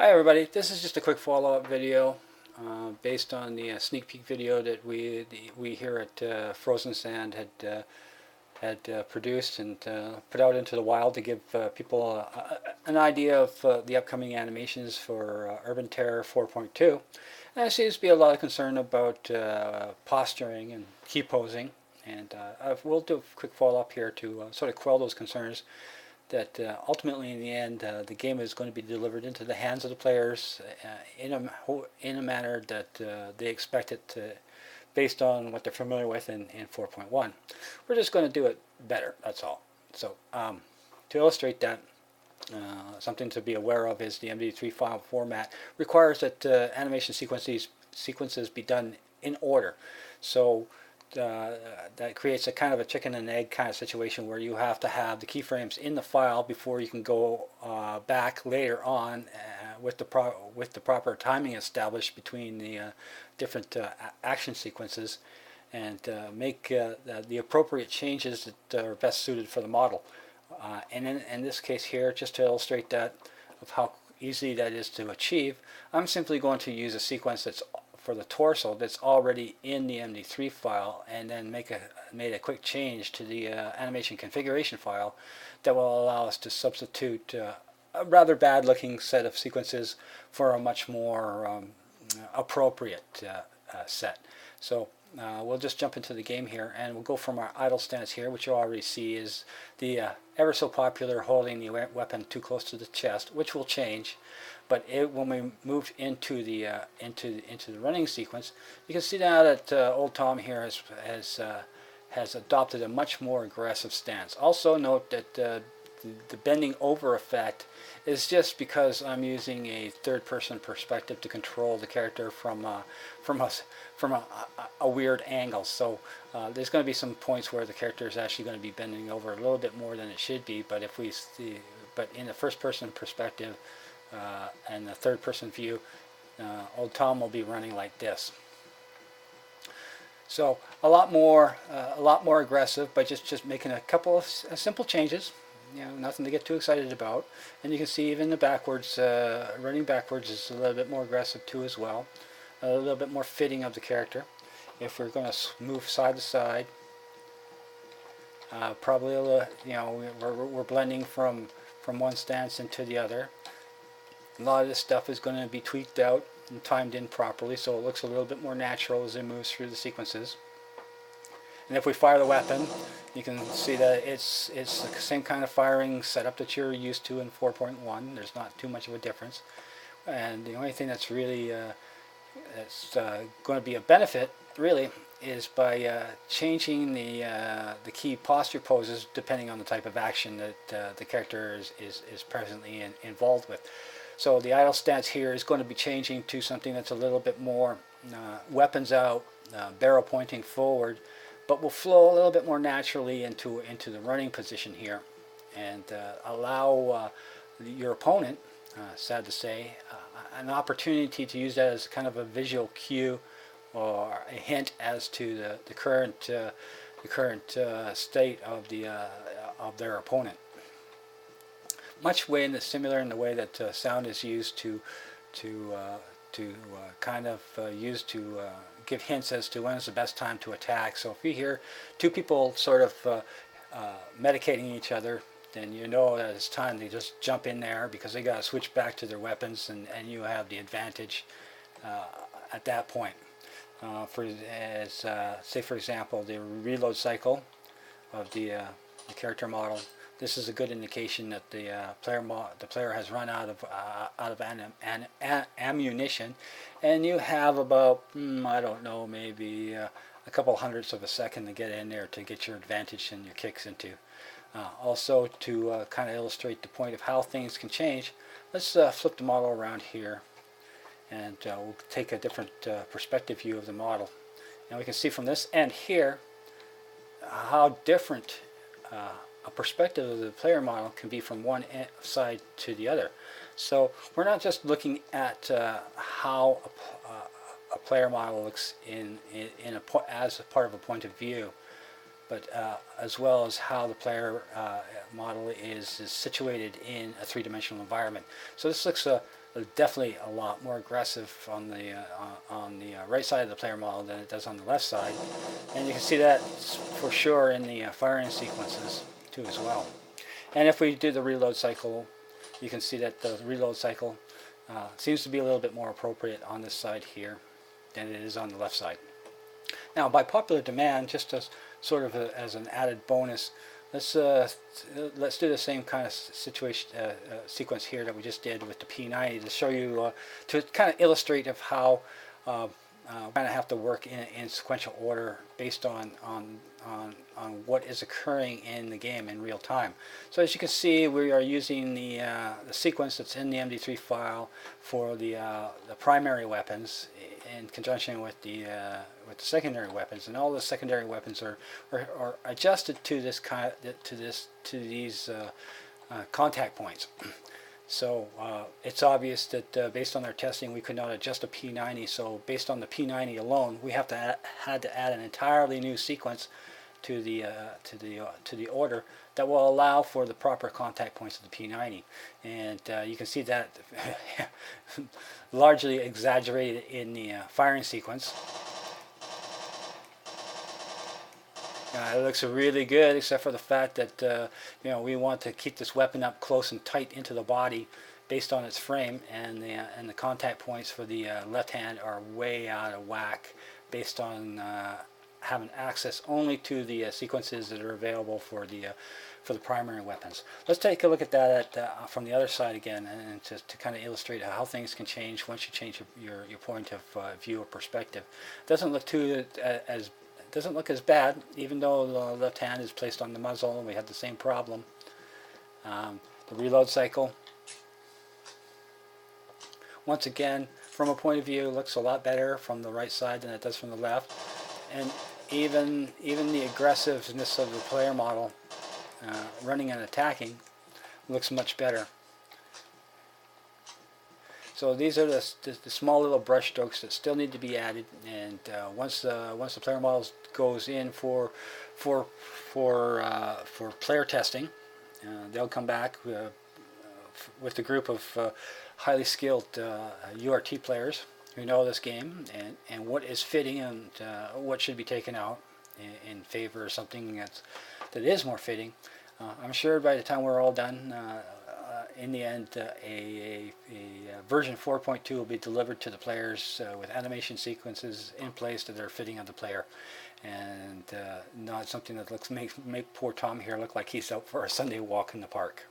Hi everybody, this is just a quick follow-up video based on the sneak peek video that we here at Frozen Sand had produced and put out into the wild to give people an idea of the upcoming animations for Urban Terror 4.2. And there seems to be a lot of concern about posturing and key posing, and we'll do a quick follow-up here to sort of quell those concerns that ultimately in the end the game is going to be delivered into the hands of the players in a manner that they expect it to, based on what they're familiar with in 4.1. We're just going to do it better, that's all. So to illustrate that, something to be aware of is the MD3 file format requires that animation sequences be done in order. So that creates a kind of a chicken and egg kind of situation where you have to have the keyframes in the file before you can go back later on with the proper timing established between the different action sequences and make the appropriate changes that are best suited for the model. And in this case here, just to illustrate that of how easy that is to achieve, I'm simply going to use a sequence that's for the torso that's already in the MD3 file, and then made a quick change to the animation configuration file that will allow us to substitute a rather bad looking set of sequences for a much more appropriate set. So we'll just jump into the game here, and we'll go from our idle stance here, which you already see is the ever so popular holding the weapon too close to the chest, which will change. But when we move into the running sequence, you can see now that old Tom here has adopted a much more aggressive stance. Also note that the bending over effect is just because I'm using a third-person perspective to control the character from a weird angle. So there's going to be some points where the character is actually going to be bending over a little bit more than it should be. But but in the first-person perspective and the third-person view, old Tom will be running like this. So a lot more aggressive, but just making a couple of simple changes. You know, nothing to get too excited about. And you can see even the backwards, running backwards is a little bit more aggressive too as well. A little bit more fitting of the character. If we're going to move side to side, probably a little, you know, we're blending from one stance into the other. A lot of this stuff is going to be tweaked out and timed in properly, so it looks a little bit more natural as it moves through the sequences. And if we fire the weapon, you can see that it's the same kind of firing setup that you're used to in 4.1. There's not too much of a difference. And the only thing that's really going to be a benefit, really, is by changing the key posture poses depending on the type of action that the character is presently involved with. So the idle stance here is going to be changing to something that's a little bit more weapons out, barrel pointing forward, but will flow a little bit more naturally into the running position here, and allow your opponent, sad to say, an opportunity to use that as kind of a visual cue or a hint as to the current state of their opponent. Much similar in the way that sound is used to give hints as to when is the best time to attack. So if you hear two people sort of medicating each other, then you know that it's time to just jump in there because they got to switch back to their weapons, and you have the advantage at that point. Say for example, the reload cycle of the character model. This is a good indication that the player has run out of ammunition, and you have about I don't know, maybe a couple hundredths of a second to get in there to get your advantage and your kicks into. Also, to kind of illustrate the point of how things can change, let's flip the model around here, and we'll take a different perspective view of the model, and we can see from this end here how different a perspective of the player model can be from one side to the other. So we're not just looking at how a player model looks as a part of a point of view, but as well as how the player model is situated in a three-dimensional environment. So this looks definitely a lot more aggressive on the right side of the player model than it does on the left side, and you can see that for sure in the firing sequences too as well. And if we do the reload cycle, you can see that the reload cycle seems to be a little bit more appropriate on this side here than it is on the left side. Now, by popular demand, just as sort of as an added bonus, let's do the same kind of sequence here that we just did with the P90 to show you, to kind of illustrate of how kind of have to work in sequential order based on what is occurring in the game in real time. So as you can see, we are using the sequence that's in the MD3 file for the primary weapons in conjunction with the secondary weapons, and all the secondary weapons are adjusted to this these contact points. So it's obvious that based on our testing, we could not adjust a P90. So based on the P90 alone, we had to add an entirely new sequence to the order that will allow for the proper contact points of the P90. And you can see that largely exaggerated in the firing sequence. It looks really good, except for the fact that we want to keep this weapon up close and tight into the body based on its frame, and the contact points for the left hand are way out of whack based on having access only to the sequences that are available for the primary weapons. Let's take a look at that from the other side again, and to kind of illustrate how things can change once you change your point of view or perspective. It doesn't look as bad, even though the left hand is placed on the muzzle and we had the same problem. The reload cycle, once again, from a point of view, looks a lot better from the right side than it does from the left. And even the aggressiveness of the player model, running and attacking, looks much better. So these are the small little brush strokes that still need to be added, and once the player model goes in for player testing, they'll come back with a group of highly skilled URT players who know this game and what is fitting and what should be taken out in favor of something that is more fitting. I'm sure by the time we're all done, in the end, a version 4.2 will be delivered to the players with animation sequences in place that are fitting of the player, and not something that make poor Tom here look like he's out for a Sunday walk in the park.